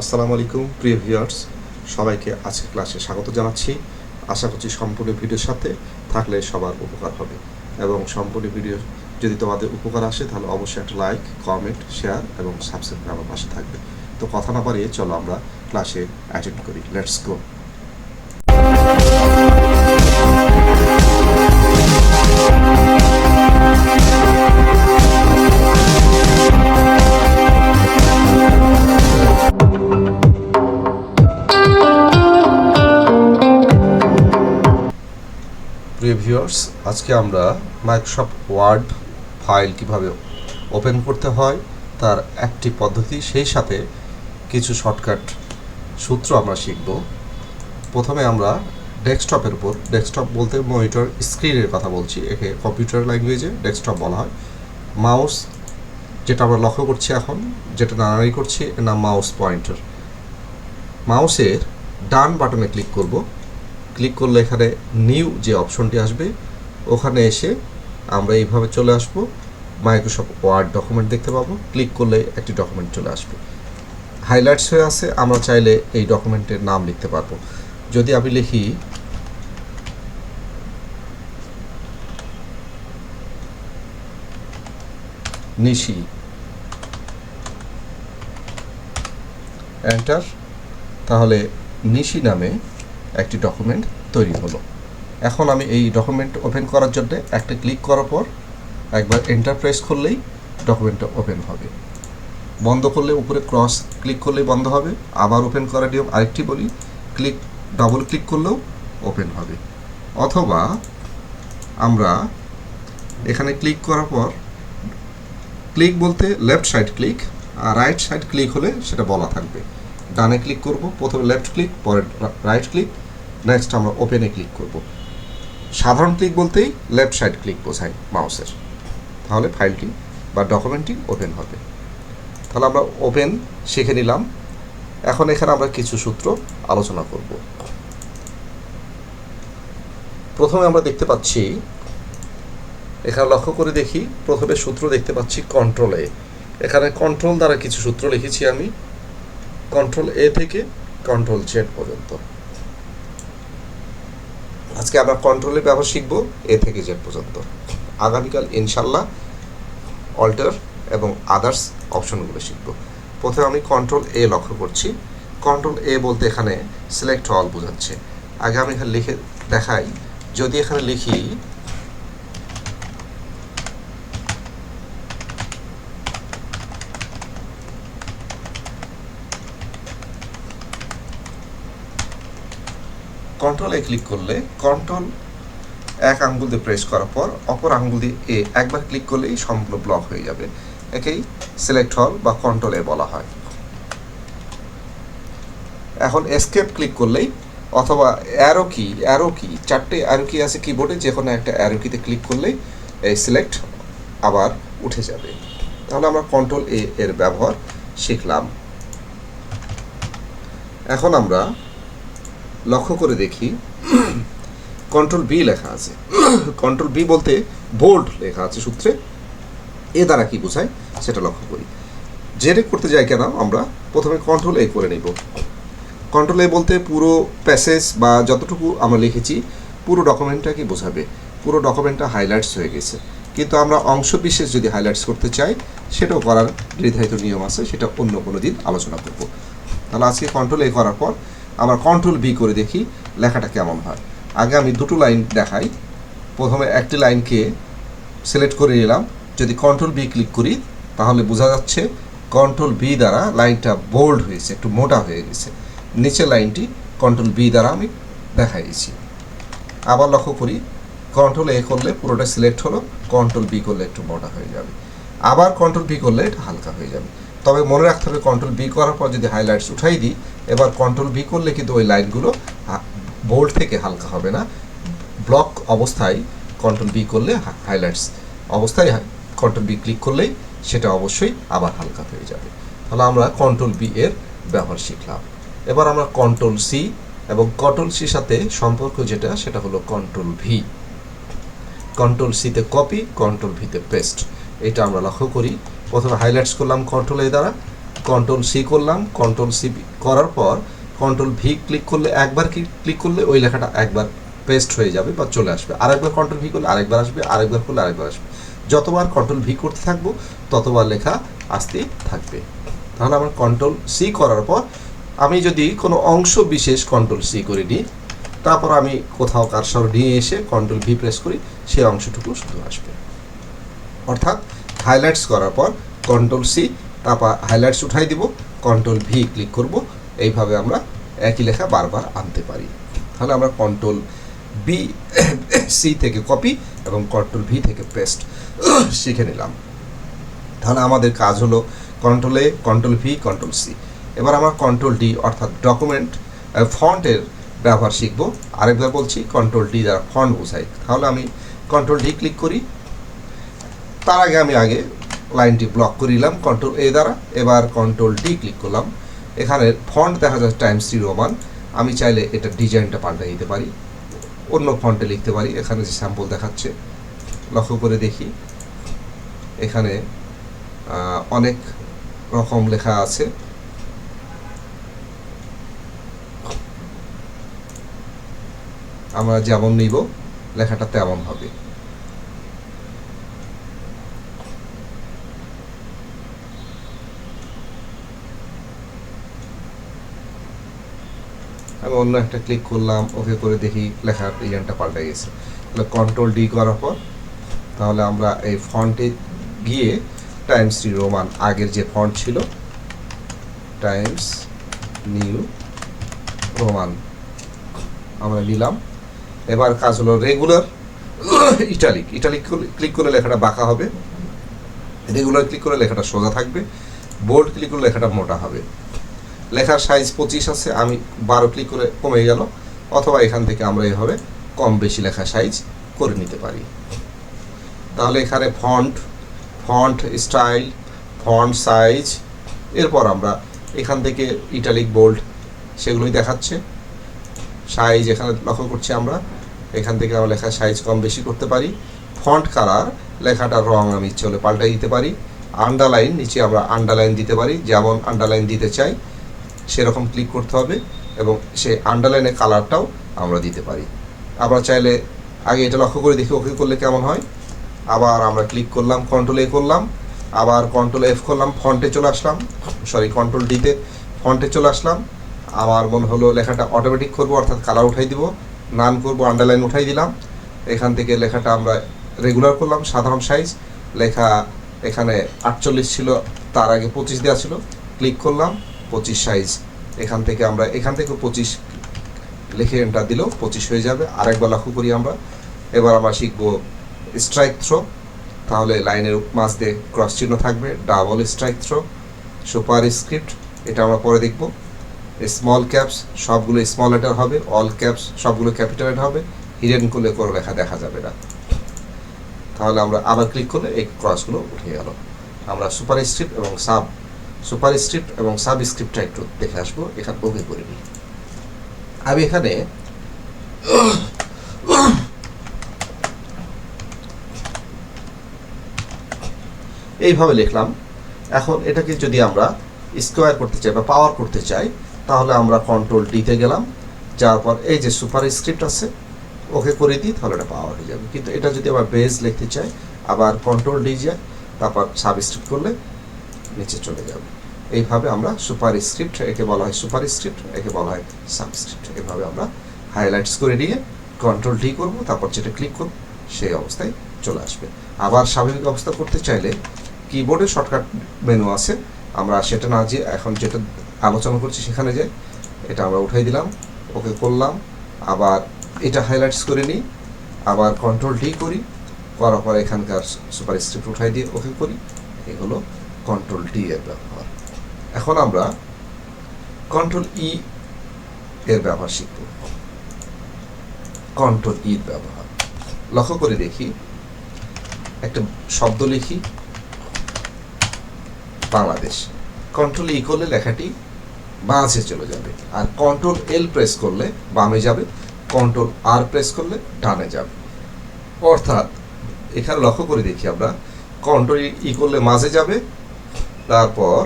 আসসালামু আলাইকুম প্রিয় ভিউয়ার্স, সবাইকে আজকের ক্লাসে স্বাগত জানাচ্ছি। আশা করছি সম্পূর্ণ ভিডিওর সাথে থাকলে সবার উপকার হবে এবং সম্পূর্ণ ভিডিও যদি তোমাদের উপকার আসে তাহলে অবশ্যই একটা লাইক, কমেন্ট, শেয়ার এবং সাবস্ক্রাইব করে আমার পাশে থাকবে। তো কথা না বাড়িয়ে চলো আমরা ক্লাসে অ্যাটেন্ড করি। Let's go. প্রিয় ভিউয়ার্স, আজকে আমরা মাইক্রোসফট ওয়ার্ড ফাইল কিভাবে ওপেন করতে হয় তার একটি পদ্ধতি, সেই সাথে কিছু শর্টকাট সূত্র আমরা শিখব। প্রথমে আমরা ডেস্কটপের উপর, ডেস্কটপ বলতে মনিটর স্ক্রিনের কথা বলছি, একে কম্পিউটার ল্যাঙ্গুয়েজে ডেস্কটপ বলা হয়। মাউস যেটা আমরা লক্ষ্য করছি এখন, যেটা নাড়ানাড়ি করছি, এর নাম মাউস পয়েন্টার। মাউসের ডান বাটনে ক্লিক করব। ক্লিক করলে এখানে নিউ যে অপশনটি আসবে ওখানে এসে আমরা এইভাবে চলে আসব, মাইক্রোসফট ওয়ার্ড ডকুমেন্ট দেখতে পাবো। ক্লিক করলে একটি ডকুমেন্ট চলে আসবে, হাইলাইটস হয়ে আছে। আমরা চাইলে এই ডকুমেন্টের নাম লিখতে পারবো। যদি আমি লিখি নিশি, এন্টার, তাহলে নিশি নামে একটি ডকুমেন্ট তৈরি হলো। এখন আমি এই ডকুমেন্ট ওপেন করার জন্য একটা ক্লিক করার পর একবার এন্টার প্রেস করলেই ডকুমেন্টটা ওপেন হবে। বন্ধ করলে উপরে ক্রস ক্লিক করলেই বন্ধ হবে। আবার ওপেন করার নিয়ম আরেকটি বলি, ডাবল ক্লিক করলেও ওপেন হবে। অথবা আমরা এখানে ক্লিক করার পর, ক্লিক বলতে লেফট সাইড ক্লিক, আর রাইট সাইড ক্লিক হলে সেটা বলা থাকবে। ডানে ক্লিক করব, প্রথমে লেফট ক্লিক, পরে রাইট ক্লিক, নেক্সট আমরা ওপেনে ক্লিক করব। সাধারণ ক্লিক বলতেই লেফট সাইড ক্লিক বোঝায় মাউসের। তাহলে ফাইলটি বা ডকুমেন্টটি ওপেন হবে। তাহলে আমরা ওপেন শিখে নিলাম। এখন এখানে আমরা কিছু সূত্র আলোচনা করব। প্রথমে আমরা দেখতে পাচ্ছি, এখানে লক্ষ্য করে দেখি, প্রথমে সূত্র দেখতে পাচ্ছি কন্ট্রোল এ। এখানে কন্ট্রোল দ্বারা কিছু সূত্র লিখেছি আমি, কন্ট্রোল এ থেকে কন্ট্রোল জেড পর্যন্ত। আজকে আমরা কন্ট্রোলের ব্যবহার শিখব এ থেকে জেড পর্যন্ত। আগামীকাল ইনশাল্লাহ অল্টার এবং আদার্স অপশনগুলো শিখব। প্রথমে আমি কন্ট্রোল এ লক্ষ্য করছি। কন্ট্রোল এ বলতে এখানে সিলেক্ট অল বোঝাচ্ছে। আগে আমি এখানে লিখে দেখাই। যদি এখানে লিখি কন্ট্রোল এ ক্লিক করলে, কন্ট্রোল এক আঙ্গুল দিয়ে প্রেস করার পর অপর আঙ্গুল দিয়ে এ একবার ক্লিক করলেই সম্পূর্ণ ব্লক হয়ে যাবে। একেই সিলেক্ট অল বা কন্ট্রোল এ বলা হয়। এখন এসকেপ ক্লিক করলেই, অথবা অ্যারো কি, চারটে অ্যারো কি আছে কিবোর্ডে, যে কোনো একটা অ্যারো কিতে ক্লিক করলেই এই সিলেক্ট আবার উঠে যাবে। তাহলে আমরা কন্ট্রোল এ এর ব্যবহার শিখলাম। এখন আমরা লক্ষ্য করে দেখি, কন্ট্রোল বি লেখা আছে। কন্ট্রোল বি বলতে বোল্ড লেখা আছে সূত্রে। এ দ্বারা কি বোঝায় সেটা লক্ষ্য করি। জেডে করতে যাই কেন, আমরা প্রথমে কন্ট্রোল এ করে নিব। কন্ট্রোল এ বলতে পুরো প্যাসেজ বা যতটুকু আমরা লিখেছি পুরো ডকুমেন্টটা কি বোঝাবে। পুরো ডকুমেন্টটা হাইলাইটস হয়ে গেছে, কিন্তু আমরা অংশ বিশেষ যদি হাইলাইটস করতে চাই সেটাও করার নির্ধারিত নিয়ম আছে, সেটা অন্য কোনো দিন আলোচনা করব। তাহলে আজকে কন্ট্রোল এ করার পর আমরা কন্ট্রোল বি করে দেখি লেখাটা কেমন হয়। আগে আমি দুটো লাইন দেখাই। প্রথমে একটি লাইনকে সিলেক্ট করে নিলাম। যদি কন্ট্রোল বি ক্লিক করি তাহলে বোঝা যাচ্ছে কন্ট্রোল বি দ্বারা লাইনটা বোল্ড হয়েছে, একটু মোটা হয়ে গেছে। নিচের লাইনটি কন্ট্রোল বি দ্বারা আমি দেখাইছি। আবার লক্ষ্য করি, কন্ট্রোল এ করলে পুরোটা সিলেক্ট হলো, কন্ট্রোল বি করলে একটু মোটা হয়ে যাবে, আবার কন্ট্রোল বি করলে এটা হালকা হয়ে যাবে। তবে মনে রাখতে হবে, কন্ট্রোল বি করার পর যদি হাইলাইটস উঠাই দিই, এবার কন্ট্রোল বি করলে কিন্তু ওই লাইনগুলো বোল্ড থেকে হালকা হবে না। ব্লক অবস্থায় কন্ট্রোল বি করলে, হাইলাইটস অবস্থায় কন্ট্রোল বি ক্লিক করলেই সেটা অবশ্যই আবার হালকা হয়ে যাবে। তাহলে আমরা কন্ট্রোল বি এর ব্যবহার শিখলাম। এবার আমরা কন্ট্রোল সি এবং কন্ট্রোল সির সাথে সম্পর্ক যেটা, সেটা হলো কন্ট্রোল ভি। কন্ট্রোল সিতে কপি, কন্ট্রোল ভিতে পেস্ট। এটা আমরা লক্ষ্য করি। প্রথমে হাইলাইটস করলাম কন্ট্রোল এ দ্বারা, কন্ট্রোল সি করলাম, কন্ট্রোল সি করার পর কন্ট্রোল ভি ক্লিক করলে, একবার ক্লিক করলে ওই লেখাটা একবার পেস্ট হয়ে যাবে বা চলে আসবে। আরেকবার কন্ট্রোল ভি করলে আরেকবার আসবে, আরেকবার করলে আরেকবার আসবে। যতবার কন্ট্রোল ভি করতে থাকবো ততবার লেখা আসতেই থাকবে। তাহলে আমার কন্ট্রোল সি করার পর আমি যদি কোনো অংশ বিশেষ কন্ট্রোল সি করে নিই, তারপর আমি কোথাও কারসর নিয়ে এসে কন্ট্রোল ভি প্রেস করি, সেই অংশটুকু শুধু আসবে। অর্থাৎ হাইলাইটস করার পর কন্ট্রোল সি, তারপর হাইলাইটস উঠাই দিব, কন্ট্রোল ভি ক্লিক করব। এইভাবে আমরা একই লেখা বারবার আনতে পারি। তাহলে আমরা কন্ট্রোল বি সি থেকে কপি এবং কন্ট্রোল ভি থেকে পেস্ট শিখে নিলাম। তাহলে আমাদের কাজ হলো কন্ট্রোল এ, কন্ট্রোল ভি, কন্ট্রোল সি। এবার আমরা কন্ট্রোল ডি অর্থাৎ ডকুমেন্ট ফন্টের ব্যবহার শিখব। আরেকবার বলছি, কন্ট্রোল ডি দ্বারা ফন্ট বোঝাই। তাহলে আমি কন্ট্রোল ডি ক্লিক করি, তার আগে আমি লাইনটি ব্লক করে নিলাম কন্ট্রোল এ দ্বারা। এবার কন্ট্রোল ডি ক্লিক করলাম, এখানে ফন্ট দেখা যাচ্ছে টাইমস নিউ রোমান। আমি চাইলে এটা ডিজাইনটা পাল্টে দিতে পারি, অন্য ফন্টে লিখতে পারি। এখানে যে স্যাম্পল দেখাচ্ছে, লক্ষ্য করে দেখি, এখানে অনেক রকম লেখা আছে। আমরা যেমন নিব লেখাটা তেমন হবে। আমি অন্য একটা ক্লিক করলাম, ওকে করে দেখি লেখার ডিজাইনটা পাল্টে গেছে। তাহলে কন্ট্রোল ডি করার পর তাহলে আমরা এই ফন্টে গিয়ে টাইমস নিউ রোমান, আগের যে ফন্ট ছিল টাইমস নিউ রোমান আমরা নিলাম। এবার কাজ হলো রেগুলার ইটালিক। ইটালিক ক্লিক করলে লেখাটা বাঁকা হবে, রেগুলার ক্লিক করলে লেখাটা সোজা থাকবে, বোল্ড ক্লিক করলে লেখাটা মোটা হবে। লেখার সাইজ 25 আছে, আমি 12 ক্লিক করে কমে গেল, অথবা এখান থেকে আমরা এইভাবে কম বেশি লেখা সাইজ করে নিতে পারি। তাহলে এখানে ফন্ট স্টাইল, ফন্ট সাইজ, এরপর আমরা এখান থেকে ইটালিক, বোল্ড সেগুলোই দেখাচ্ছে। সাইজ এখানে লক্ষ্য করছি আমরা, এখান থেকে আমরা লেখার সাইজ কম বেশি করতে পারি। ফন্ট কালার, লেখাটার রং আমি ইচ্ছে হলে পাল্টাই দিতে পারি। আন্ডারলাইন, নিচে আমরা আন্ডারলাইন দিতে পারি, যেমন আন্ডারলাইন দিতে চাই সেরকম ক্লিক করতে হবে, এবং সেই আন্ডারলাইনের কালারটাও আমরা দিতে পারি। আমরা চাইলে আগে এটা লক্ষ্য করে দেখি ওকে করলে কেমন হয়। আবার আমরা ক্লিক করলাম, কন্ট্রোল এ করলাম, আবার কন্ট্রোল এফ করলাম, ফন্টে চলে আসলাম, কন্ট্রোল ডিতে ফন্টে চলে আসলাম। আমার মনে হলো লেখাটা অটোমেটিক করবো, অর্থাৎ কালার উঠাই দিব, নান করবো, আন্ডারলাইন উঠাই দিলাম। এখান থেকে লেখাটা আমরা রেগুলার করলাম, সাধারণ সাইজ। লেখা এখানে 48 ছিল, তার আগে 25 দেওয়া ছিল, ক্লিক করলাম, 25 সাইজ। এখান থেকে 25 লিখে এন্টার দিলেও 25 হয়ে যাবে। আরেকবার লক্ষ্য করি আমরা। এবার আমরা শিখবো স্ট্রাইক থ্রো। তাহলে লাইনের মাঝ দিয়ে ক্রস চিহ্ন থাকবে, double strikethrough. Superscript, এটা আমরা পরে দেখব। স্মল ক্যাপস, সবগুলো স্মল লেটার হবে। অল ক্যাপস, সবগুলো ক্যাপিটাল লেটার হবে। হিডেন করলে কোনো লেখা দেখা যাবে না। তাহলে আমরা আবার ক্লিক করলে এই ক্রসগুলো উঠে গেল। আমরা সুপার স্ক্রিপ্ট এবং সাব স্ক্রিপ্টটা একটু দেখে আসবো। এখানে ওকে করে নিই। আমি এখানে এইভাবে লিখলাম। এখন এটাকে যদি আমরা স্কোয়ার করতে চাই বা পাওয়ার করতে চাই, তাহলে আমরা কন্ট্রোল ডিতে গেলাম, যাওয়ার পর এই যে সুপার স্ক্রিপ্ট আছে ওকে করে দিই, তাহলে এটা পাওয়ার হয়ে যাবে। কিন্তু এটা যদি আবার বেজ লিখতে চাই, আবার কন্ট্রোল ডি যায়, তারপর সাবস্ক্রিপ্ট করলে নিচে চলে যাবে। এইভাবে আমরা সুপার স্ক্রিপ্ট, একে বলা হয় সুপার স্ক্রিপ্ট, একে বলা হয় সাবস্ক্রিপ্ট। এভাবে আমরা হাইলাইটস করে নিয়ে কন্ট্রোল ডি করবো, তারপর যেটা ক্লিক করব সেই অবস্থায় চলে আসবে। আবার স্বাভাবিক অবস্থা করতে চাইলে কিবোর্ডে শর্টকাট মেনু আছে, আমরা সেটা না যেয়ে এখন যেটা আলোচনা করছি সেখানে যাই। এটা আমরা উঠাই দিলাম, ওকে করলাম, আবার এটা হাইলাইটস করে নিই, আবার কন্ট্রোল ডি করি, করার পর এখানকার সুপার স্ক্রিপ্ট উঠাই দিয়ে ওকে করি। এগুলো কন্ট্রোল ডি এর ব্যবহার। এখন আমরা কন্ট্রোল ই এর ব্যবহার শিখব। কন্ট্রোল ই এর ব্যবহার লক্ষ্য করে দেখি, একটা শব্দ লিখি বাংলাদেশ, কন্ট্রোল ই করলে লেখাটি মাঝে চলে যাবে, আর কন্ট্রোল এল প্রেস করলে বামে যাবে, কন্ট্রোল আর প্রেস করলে ডানে যাবে। অর্থাৎ এখানে লক্ষ্য করে দেখি আমরা, কন্ট্রোল ই করলে মাঝে যাবে, তারপর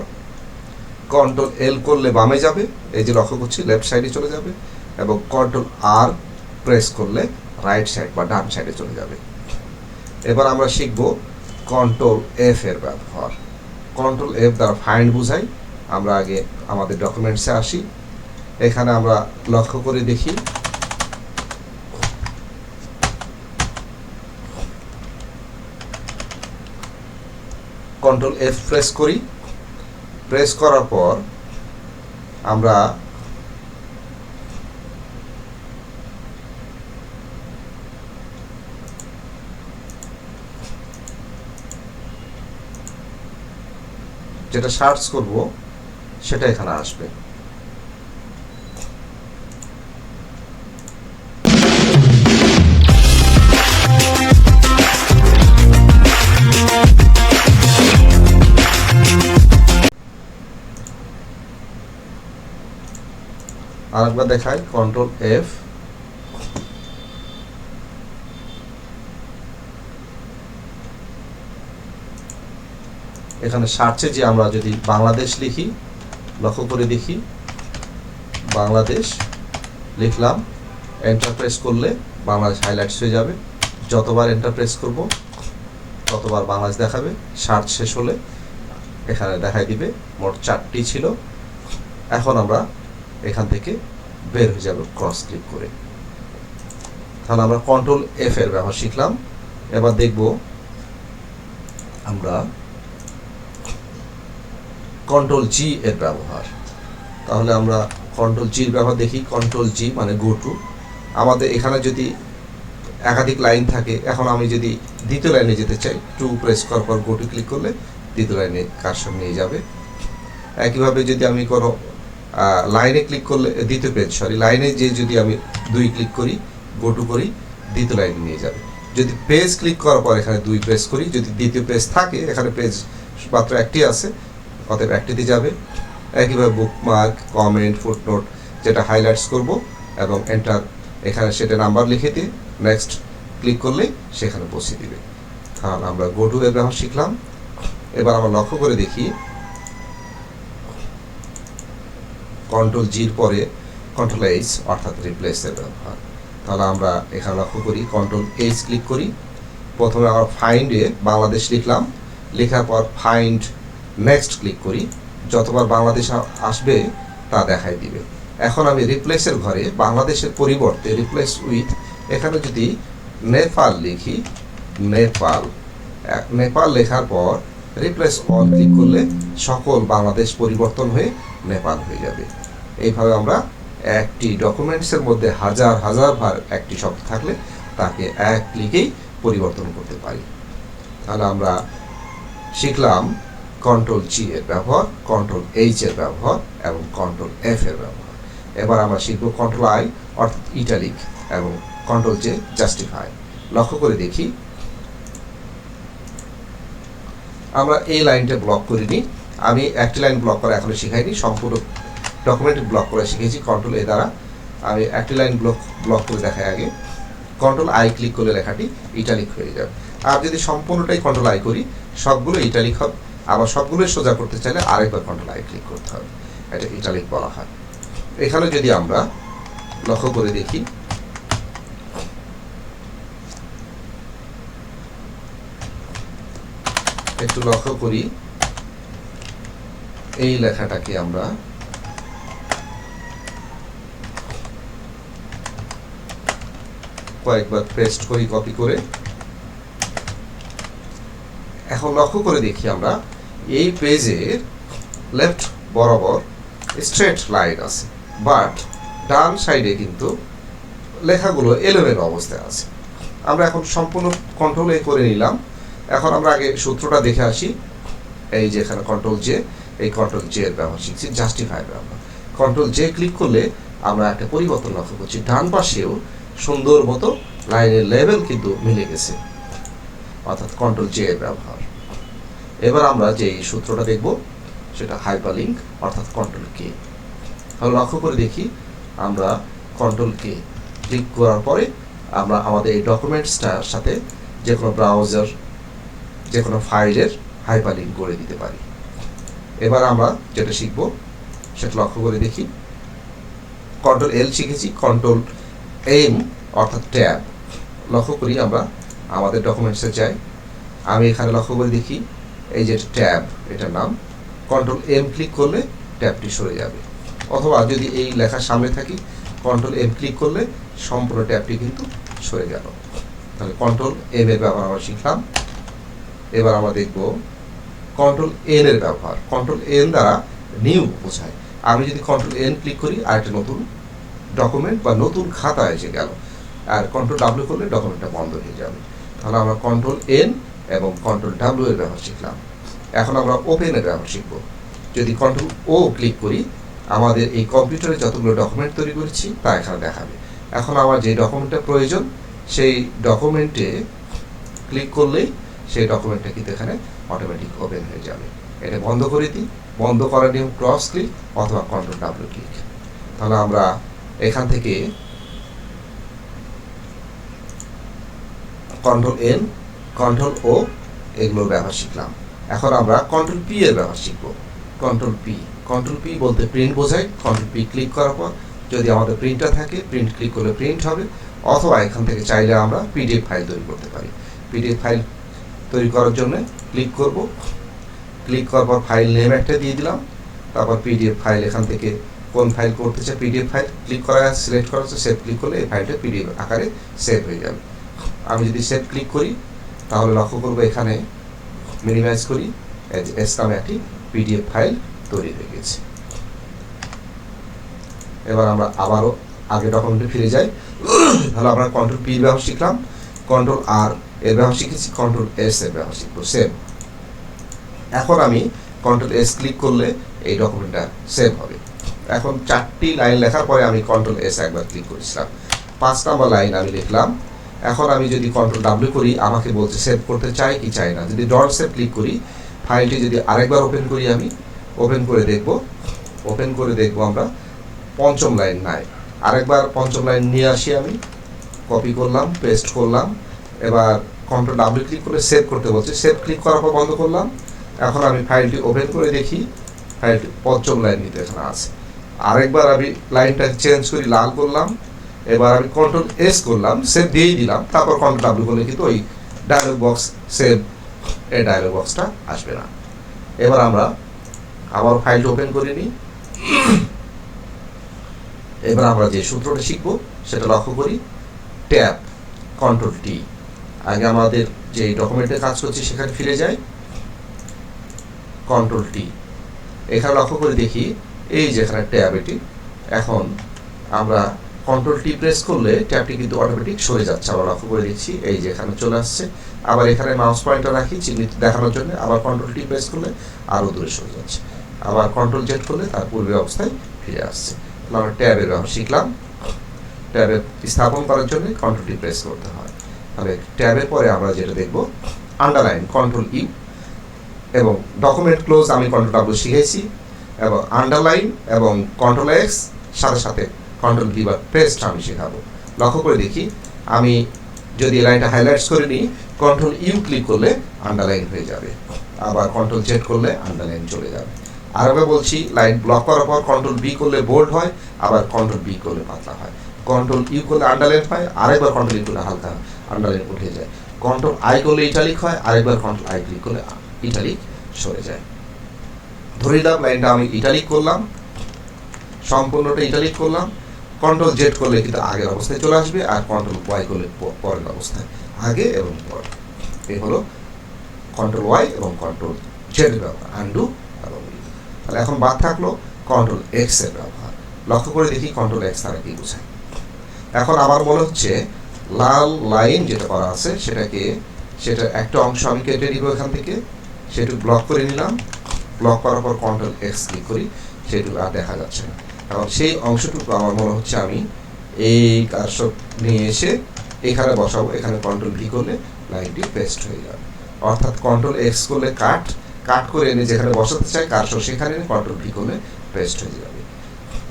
কন্ট্রোল এল করলে বামে যাবে, এই যে লক্ষ্য করছি লেফট সাইডে চলে যাবে, এবং কন্ট্রোল আর প্রেস করলে রাইট সাইড বা ডান সাইডে চলে যাবে। এবার আমরা শিখব কন্ট্রোল এফ এর ব্যবহার। কন্ট্রোল এফ দ্বারা ফাইন্ড বুঝাই। আমরা আগে আমাদের ডকুমেন্টসে আসি, এখানে আমরা লক্ষ্য করে দেখি কন্ট্রোল এফ প্রেস করি, প্রেস করার পর আমরা যেটা সার্চ করব সেটা এখানে আসবে। আরেকবার দেখাই, কন্ট্রোল এফ, এখানে সার্চে যে আমরা যদি বাংলাদেশ লিখি, লক্ষ্য করে দেখি বাংলাদেশ লিখলাম, এন্টার প্রেস করলে বাংলাদেশ হাইলাইটস হয়ে যাবে। যতবার এন্টার প্রেস করব ততবার বাংলাদেশ দেখাবে। সার্চ শেষ হলে এখানে দেখাই দিবে। মোট 4টি ছিল। এখন আমরা এখান থেকে বের হয়ে যাব ক্রস ক্লিক করে। তাহলে আমরা কন্ট্রোল এফ এর ব্যবহার শিখলাম। এবার দেখব আমরা কন্ট্রোল জি এর ব্যবহার। তাহলে আমরা কন্ট্রোল জির ব্যবহার দেখি। কন্ট্রোল জি মানে গো টু। আমাদের এখানে যদি একাধিক লাইন থাকে, এখন আমি যদি দ্বিতীয় লাইনে যেতে চাই, টু প্রেস করার পর গো টু ক্লিক করলে দ্বিতীয় লাইনে কার্সর নিয়ে যাবে। একইভাবে যদি আমি কোনো লাইনে ক্লিক করলে দ্বিতীয় পেজ, লাইনে যে যদি আমি 2 ক্লিক করি, গো টু করি, দ্বিতীয় লাইনে নিয়ে যাবে। যদি পেজ ক্লিক করার পর এখানে 2 প্রেস করি, যদি দ্বিতীয় পেজ থাকে, এখানে পেজ মাত্র একটি আছে, অতএব একটিতে যাবে। একইভাবে বুকমার্ক, কমেন্ট, ফুটনোট যেটা হাইলাইটস করব এবং এন্টার, এখানে সেটা নাম্বার লিখে দিয়ে নেক্সট ক্লিক করলে সেখানে পৌঁছে দিবে। তাহলে আমরা গো টু এর ব্যবহার শিখলাম। এবার আমরা লক্ষ্য করে দেখি কন্ট্রোল জির পরে কন্ট্রোল এইচ অর্থাৎ রিপ্লেস এর ব্যবহার। তাহলে আমরা এখানে লক্ষ্য করি, কন্ট্রোল এইচ ক্লিক করি। প্রথমে আমরা ফাইন্ডে বাংলাদেশ লিখলাম, লেখার পর ফাইন্ড নেক্সট ক্লিক করি। যতবার বাংলাদেশ আসবে তা দেখাই দিবে। এখন আমি রিপ্লেসের ঘরে বাংলাদেশের পরিবর্তে রিপ্লেস উইথ, এখানে যদি নেপাল লিখি, নেপাল লেখার পর রিপ্লেস অল ক্লিক করলে সকল বাংলাদেশ পরিবর্তন হয়ে নেপাল হয়ে যাবে। এইভাবে আমরা একটি ডকুমেন্টসের মধ্যে হাজার হাজার বার একটি শব্দ থাকলে তাকে এক ক্লিকেই পরিবর্তন করতে পারি। তাহলে আমরা শিখলাম কন্ট্রোল জি এর ব্যবহার, কন্ট্রোল এইচ এর ব্যবহার এবং কন্ট্রোল এফ এর ব্যবহার। এবার আমরা শিখব কন্ট্রোল আই অর্থাৎ ইটালিক এবং কন্ট্রোল জে জাস্টিফাই। লক্ষ্য করে দেখি আমরা এই লাইনটা ব্লক করিনি। আমি একটি লাইন ব্লক করা এখনো শিখাইনি, সম্পূর্ণ ডকুমেন্ট ব্লক করে শিখেছি কন্ট্রোল এ দ্বারা। আমি একটি লাইন ব্লক করে দেখাই আগে। কন্ট্রোল আই ক্লিক করলে লেখাটি ইটালিক হয়ে যাবে। আর যদি সম্পূর্ণটাই কন্ট্রোল আই করি, সবগুলো ইটালিক হবে। আবার সবগুলোই সোজা করতে চাইলে আরেকবার কন্ট্রোল আই ক্লিক করতে হবে, এটা ইটালিক বলা হয়। এখানে যদি আমরা লক্ষ্য করে দেখি, একটু লক্ষ্য করি, এই লেখাটাকে আমরা কয়েকবার পেস্ট করি কপি করে। এখন লক্ষ্য করে দেখি আমরা এই পেজের লেফট বরাবর স্ট্রেট লাইন আছে, বাট ডান সাইডে কিন্তু লেখাগুলো এলোমেলো অবস্থায় আছে। আমরা এখন সম্পূর্ণ কন্ট্রোল এ করে নিলাম। এখন আমরা আগে সূত্রটা দেখে আসি। এই যে এখানে কন্ট্রোল জে, এই কন্ট্রোল জে এর ব্যবহার শিখছি, জাস্টিফাই ব্যবহার। কন্ট্রোল জে ক্লিক করলে আমরা একটা পরিবর্তন লক্ষ্য করছি, ডান পাশেও সুন্দর মতো লাইনের লেভেল কিন্তু মিলে গেছে, অর্থাৎ কন্ট্রোল জে এর ব্যবহার। এবার আমরা যে সূত্রটা দেখব সেটা হাইপারলিংক অর্থাৎ কন্ট্রোল কে। তাহলে লক্ষ্য করে দেখি আমরা কন্ট্রোল কে ক্লিক করার পরে আমরা আমাদের এই ডকুমেন্টসটার সাথে যে কোনো ব্রাউজার, যে কোনো ফাইলের হাইপারলিংক করে দিতে পারি। এবার আমরা যেটা শিখব সেটা লক্ষ্য করে দেখি। কন্ট্রোল এল শিখেছি, কন্ট্রোল এম অর্থাৎ ট্যাব। লক্ষ্য করি আমরা আমাদের ডকুমেন্টসে যাই, আমি এখানে লক্ষ্য করে দেখি এই যে ট্যাব, এটার নাম। কন্ট্রোল এম ক্লিক করলে ট্যাবটি সরে যাবে, অথবা যদি এই লেখার সামনে থাকি কন্ট্রোল এম ক্লিক করলে সম্পূর্ণ ট্যাবটি কিন্তু সরে গেল। তাহলে কন্ট্রোল এম এর ব্যবহার আমরা শিখলাম। এবার আমরা দেখব কন্ট্রোল এন এর ব্যবহার। কন্ট্রোল এন দ্বারা নিউ বোঝায়। আমি যদি কন্ট্রোল এন ক্লিক করি আর একটা নতুন ডকুমেন্ট বা নতুন খাতা এসে গেল, আর কন্ট্রোল ডাব্লিউ করলে ডকুমেন্টটা বন্ধ হয়ে যাবে। তাহলে আমরা কন্ট্রোল এন এবং কন্ট্রোল ডাব্লিউ এর ব্যবহার শিখলাম। এখন আমরা ওপেন এর ব্যবহার শিখব। যদি কন্ট্রোল ও ক্লিক করি আমাদের এই কম্পিউটারে যতগুলো ডকুমেন্ট তৈরি করেছি তা এখানে দেখাবে। এখন আমার যে ডকুমেন্টটা প্রয়োজন সেই ডকুমেন্টে ক্লিক করলেই সেই ডকুমেন্টটা কিন্তু এখানে অটোমেটিক ওপেন হয়ে যাবে। এটা বন্ধ করে দিই, বন্ধ করার নিয়ম ক্রস ক্লিক অথবা কন্ট্রোল ডাব্লিউ ক্লিক। তাহলে আমরা এখান থেকে কন্ট্রোল এন, কন্ট্রোল ও এগুলোর ব্যবহার শিখলাম। এখন আমরা কন্ট্রোল পি এর ব্যবহার শিখব। কন্ট্রোল পি, কন্ট্রোল পি বলতে প্রিন্ট বোঝায়। কন্ট্রোল পি ক্লিক করার পর যদি আমাদের প্রিন্টার থাকে প্রিন্ট ক্লিক করলে প্রিন্ট হবে, অথবা এখান থেকে চাইলে আমরা পিডিএফ ফাইল তৈরি করতে পারি। পিডিএফ ফাইল তৈরি করার জন্য ক্লিক করব, ক্লিক করার পর ফাইল নেম একটা দিয়ে দিলাম, তারপর পিডিএফ ফাইল এখান থেকে কোন ফাইল করতে চাই পিডিএফ ফাইল ক্লিক করা সিলেক্ট করা আছে, সেভ ক্লিক করলে এই ফাইলটা পিডিএফ আকারে সেভ হয়ে যাবে। আমি যদি সেভ ক্লিক করি তাহলে লক্ষ্য করবো এখানে মিনিমাইজ করি, এস নামে একটি পিডিএফ ফাইল তৈরি হয়ে গেছে। এবার আমরা আবারও আগে ডকুমেন্টে ফিরে যাই। তাহলে আমরা কন্ট্রোল পি এর ব্যবহার শিখলাম, কন্ট্রোল আর এর ব্যবহার শিখেছি, কন্ট্রোল এস এর ব্যবহার শিখবো সেভ। এখন আমি কন্ট্রোল এস ক্লিক করলে এই ডকুমেন্টটা সেভ হবে। এখন 4টি লাইন লেখার পরে আমি কন্ট্রোল এস একবার ক্লিক করেছিলাম, 5 নম্বর লাইন আমি লিখলাম। এখন আমি যদি কন্ট্রোল ডাব্লিউ করি আমাকে বলছে সেভ করতে চাই কি চাই না। যদি ডট সেভ ক্লিক করি ফাইলটি যদি আরেকবার ওপেন করি, আমি ওপেন করে দেখব আমরা 5ম লাইন নাই। আরেকবার 5ম লাইন নিয়ে আসি, আমি কপি করলাম, পেস্ট করলাম। এবার কন্ট্রোল ডাব্লিউ ক্লিক করে সেভ করতে বলছে, সেভ ক্লিক করার পর বন্ধ করলাম। এখন আমি ফাইলটি ওপেন করে দেখি ফাইলটি 5ম লাইন নিতে এখানে আছে। আরেকবার আমি লাইনটা চেঞ্জ করি, লাল করলাম। এবার আমি কন্ট্রোল এস করলাম, সেভ দিয়েই দিলাম। তারপর কন্ট্রোল ডাব্লিউ করলে কিন্তু ওই ডায়লগ বক্স সেভ এই ডায়লগ বক্সটা আসবে না। এবার আমরা আবার ফাইলটা ওপেন করে নিই। এবার আমরা যে সূত্রটা শিখবো সেটা লক্ষ্য করি, ট্যাব কন্ট্রোল টি। আগে আমাদের যে ডকুমেন্টে কাজ করছি সেখানে ফিরে যাই, কন্ট্রোল টি। এখানে লক্ষ্য করে দেখি এই যেখানে ট্যাব, এটি এখন আমরা কন্ট্রোল টি প্রেস করলে ট্যাবটি কিন্তু অটোমেটিক সরে যাচ্ছে। আমরা লক্ষ্য করে দেখছি এই যে এখানে চলে আসছে। আবার এখানে মাউস পয়েন্টার রাখি চিহ্নিত দেখানোর জন্য, আবার কন্ট্রোল টি প্রেস করলে আরও দূরে সরে যাচ্ছে। আবার কন্ট্রোল জেড করলে তার পূর্বের অবস্থায় ফিরে আসছে। তাহলে আমরা ট্যাবের ব্যবহার শিখলাম। ট্যাবে স্থাপন করার জন্য কন্ট্রোল টি প্রেস করতে হয়। তাহলে ট্যাবের পরে আমরা যেটা দেখব আন্ডারলাইন, কন্ট্রোল ইউ। এবং ডকুমেন্ট ক্লোজ আমি কন্ট্রোল ডাব্লিউ শিখেছি, এবং আন্ডারলাইন এবং কন্ট্রোল এক্স সাথে সাথে কন্ট্রোল ভি বা পেস্ট আমি শেখাবো। লক্ষ্য করে দেখি আমি যদি লাইনটা হাইলাইটস করে নিই কন্ট্রোল ইউ ক্লিক করলে আন্ডারলাইন হয়ে যাবে, আবার কন্ট্রোল জেড করলে আন্ডারলাইন চলে যাবে। আরেকবার বলছি, লাইন ব্লক করার পর কন্ট্রোল বি করলে বোল্ড হয়, আবার কন্ট্রোল বি করলে পাতলা হয়। কন্ট্রোল ইউ করলে আন্ডারলাইন হয়, আরেকবার কন্ট্রোল ইউ করলে হালকা আন্ডারলাইন উঠে যায়। কন্ট্রোল আই করলে ইটালিক হয়, আরেকবার কন্ট্রোল আই ক্লিক করলে ইটালিক সরে যায়। ধরে নিলাম লাইনটা আমি ইটালিক করলাম, সম্পূর্ণটা ইটালিক করলাম। কন্ট্রোল জেড করলে কিন্তু আগের অবস্থায় চলে আসবে, আর কন্ট্রোল ওয়াই করলে পরের অবস্থায়, আগে এবং পরে। এই হলো কন্ট্রোল ওয়াই এবং কন্ট্রোল জেড ব্যবহার, আন্ডু এবং উইন্ডো। তাহলে এখন বাদ থাকলো কন্ট্রোল এক্স এর ব্যবহার। লক্ষ্য করে দেখি কন্ট্রোল এক্স তারা কি বোঝায়। এখন আমার মনে হচ্ছে লাল লাইন যেটা করা আছে সেটা একটা অংশ আমি কেটে নিব এখান থেকে, সেটু ব্লক করে নিলাম। ব্লক করার পর কন্ট্রোল এক্স ক্লিক করি, সেটুকু আর দেখা যাচ্ছে না। এখন সেই অংশটুকু আমার মনে হচ্ছে আমি এই কার্সর নিয়ে এসে এখানে বসাবো। এখানে কন্ট্রোল ভি করলে লাইনটি পেস্ট হয়ে যাবে। অর্থাৎ কন্ট্রোল এক্স করলে কাট করে এনে যেখানে বসাতে চাই কার্সর সেখানে এনে কন্ট্রোল ভি করলে পেস্ট হয়ে যাবে।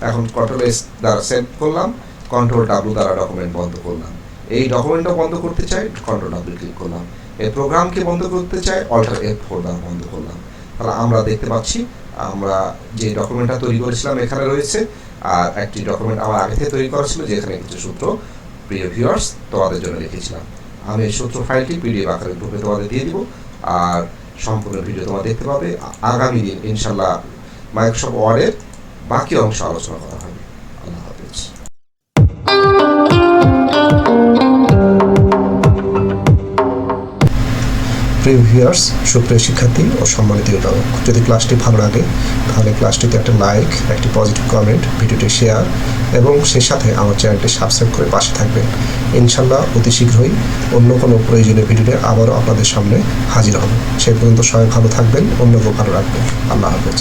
এখন কন্ট্রোল এস দ্বারা সেভ করলাম, কন্ট্রোল ডাব্লিউ দ্বারা ডকুমেন্ট বন্ধ করলাম। এই ডকুমেন্টটা বন্ধ করতে চাই, কন্ট্রোল ডাব্লিউ ক্লিক করলাম। এই প্রোগ্রামকে বন্ধ করতে চাই, অল্টার F4 দ্বারা বন্ধ করলাম। তাহলে আমরা দেখতে পাচ্ছি আমরা যে ডকুমেন্টটা তৈরি করেছিলাম এখানে রয়েছে, আর একটি ডকুমেন্ট আমার আগে থেকে তৈরি করা ছিল যেখানে কিছু সূত্র প্রিয় ভিউয়ার্স তোমাদের জন্য লিখেছিলাম। আমি এই সূত্র ফাইলটি পিডিএফ আকারে গ্রুপে তোমাদের দিয়ে দিব, আর সম্পূর্ণ ভিডিও তোমরা দেখতে পাবে। আগামী দিন ইনশাল্লাহ মাইক্রোসফট ওয়ার্ডের বাকি অংশ আলোচনা করা হবে। আল্লাহ হাফেজ। প্রিয় ভিউয়ার্স, সুপ্রিয় শিক্ষার্থী ও সম্মানিত অভিভাবক, যদি ক্লাসটি ভালো লাগে তাহলে ক্লাসটিতে একটা লাইক, একটি পজিটিভ কমেন্ট, ভিডিওটি শেয়ার এবং সেই সাথে আমার চ্যানেলটি সাবস্ক্রাইব করে পাশে থাকবেন। ইনশাল্লাহ অতি শীঘ্রই অন্য কোনো প্রয়োজনীয় ভিডিওতে আবারও আপনাদের সামনে হাজির হব। সেই পর্যন্ত সবাই ভালো থাকবেন, অন্যকেও ভালো রাখবেন। আল্লাহ হাফেজ।